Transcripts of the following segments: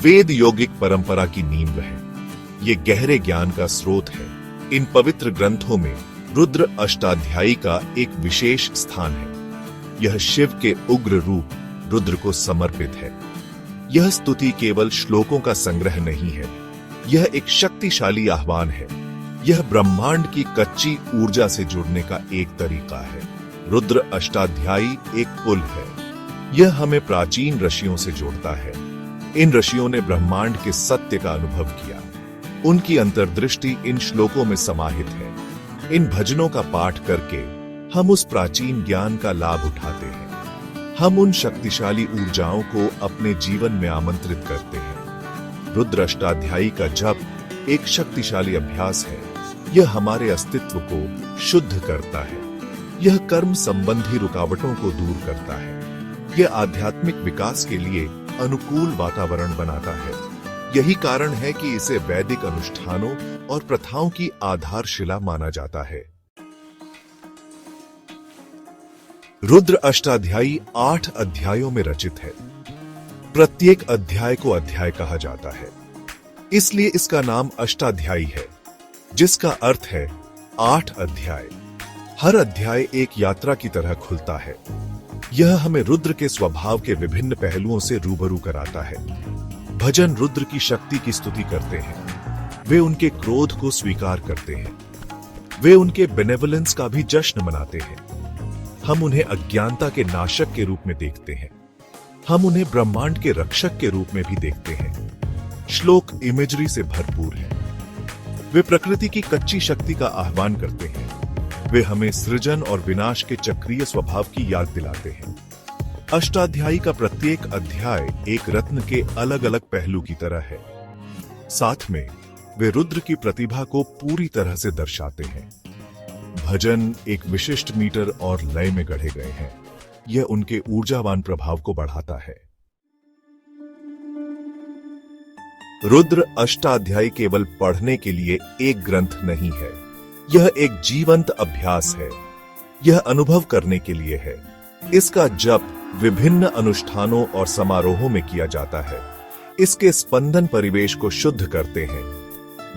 वेद यौगिक परंपरा की नींव है। ये गहरे ज्ञान का स्रोत है। इन पवित्र ग्रंथों में रुद्र अष्टाध्यायी का एक विशेष स्थान है। यह शिव के उग्र रूप रुद्र को समर्पित है। यह स्तुति केवल श्लोकों का संग्रह नहीं है, यह एक शक्तिशाली आह्वान है। यह ब्रह्मांड की कच्ची ऊर्जा से जुड़ने का एक तरीका है। रुद्र अष्टाध्यायी एक पुल है। यह हमें प्राचीन ऋषियों से जोड़ता है। इन ऋषियों ने ब्रह्मांड के सत्य का अनुभव किया। उनकी अंतर्दृष्टि इन श्लोकों में समाहित है। इन भजनों का पाठ करके हम उस प्राचीन ज्ञान का लाभ उठाते हैं। हम उन शक्तिशाली ऊर्जाओं को अपने जीवन में आमंत्रित करते हैं। रुद्र अष्टाध्यायी का जप एक शक्तिशाली अभ्यास है। यह हमारे अस्तित्व को शुद्ध करता है। यह कर्म संबंधी रुकावटों को दूर करता है। यह आध्यात्मिक विकास के लिए अनुकूल वातावरण बनाता है। यही कारण है कि इसे वैदिक अनुष्ठानों और प्रथाओं की आधारशिला माना जाता है। रुद्र अष्टाध्यायी 8 अध्यायों में रचित है। प्रत्येक अध्याय को अध्याय कहा जाता है, इसलिए इसका नाम अष्टाध्यायी है, जिसका अर्थ है 8 अध्याय। हर अध्याय एक यात्रा की तरह खुलता है। यह हमें रुद्र के स्वभाव के विभिन्न पहलुओं से रूबरू कराता है। भजन रुद्र की शक्ति की स्तुति करते हैं। वे उनके क्रोध को स्वीकार करते हैं। वे उनके बेनेवोलेंस का भी जश्न मनाते हैं। हम उन्हें अज्ञानता के नाशक के रूप में देखते हैं। हम उन्हें ब्रह्मांड के रक्षक के रूप में भी देखते हैं। श्लोक इमेजरी से भरपूर है। वे प्रकृति की कच्ची शक्ति का आह्वान करते हैं। वे हमें सृजन और विनाश के चक्रीय स्वभाव की याद दिलाते हैं। अष्टाध्यायी का प्रत्येक अध्याय एक रत्न के अलग अलग पहलू की तरह है। साथ में वे रुद्र की प्रतिभा को पूरी तरह से दर्शाते हैं। भजन एक विशिष्ट मीटर और लय में गढ़े गए हैं। यह उनके ऊर्जावान प्रभाव को बढ़ाता है। रुद्र अष्टाध्यायी केवल पढ़ने के लिए एक ग्रंथ नहीं है, यह एक जीवंत अभ्यास है। यह अनुभव करने के लिए है। इसका जप विभिन्न अनुष्ठानों और समारोहों में किया जाता है। इसके स्पंदन परिवेश को शुद्ध करते हैं।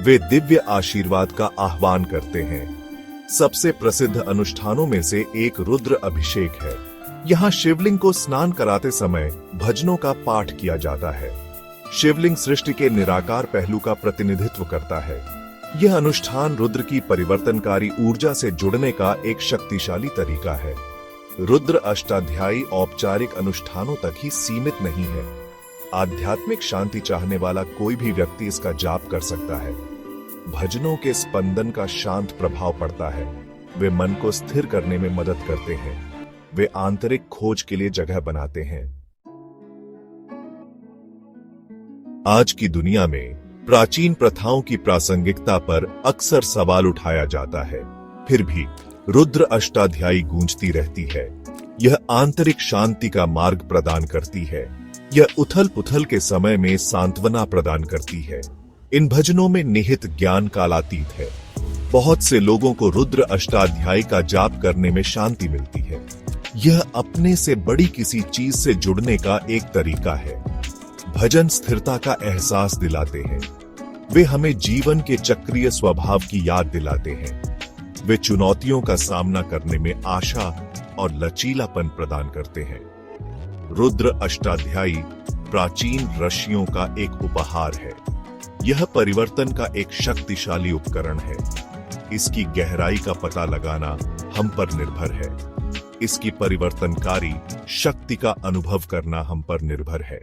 वे दिव्य आशीर्वाद का आह्वान करते हैं। सबसे प्रसिद्ध अनुष्ठानों में से एक रुद्र अभिषेक है। यहाँ शिवलिंग को स्नान कराते समय भजनों का पाठ किया जाता है। शिवलिंग सृष्टि के निराकार पहलू का प्रतिनिधित्व करता है। यह अनुष्ठान रुद्र की परिवर्तनकारी ऊर्जा से जुड़ने का एक शक्तिशाली तरीका है। रुद्र अष्टाध्यायी औपचारिक अनुष्ठानों तक ही सीमित नहीं है। आध्यात्मिक शांति चाहने वाला कोई भी व्यक्ति इसका जाप कर सकता है। भजनों के स्पंदन का शांत प्रभाव पड़ता है। वे मन को स्थिर करने में मदद करते हैं। वे आंतरिक खोज के लिए जगह बनाते हैं। आज की दुनिया में प्राचीन प्रथाओं की प्रासंगिकता पर अक्सर सवाल उठाया जाता है। फिर भी रुद्र अष्टाध्यायी गूंजती रहती है। यह आंतरिक शांति का मार्ग प्रदान करती है। यह उथल पुथल के समय में सांत्वना प्रदान करती है। इन भजनों में निहित ज्ञान कालातीत है। बहुत से लोगों को रुद्र अष्टाध्यायी का जाप करने में शांति मिलती है। यह अपने से बड़ी किसी चीज से जुड़ने का एक तरीका है। भजन स्थिरता का एहसास दिलाते हैं। वे हमें जीवन के चक्रीय स्वभाव की याद दिलाते हैं। वे चुनौतियों का सामना करने में आशा और लचीलापन प्रदान करते हैं। रुद्र अष्टाध्यायी प्राचीन ऋषियों का एक उपहार है। यह परिवर्तन का एक शक्तिशाली उपकरण है। इसकी गहराई का पता लगाना हम पर निर्भर है। इसकी परिवर्तनकारी शक्ति का अनुभव करना हम पर निर्भर है।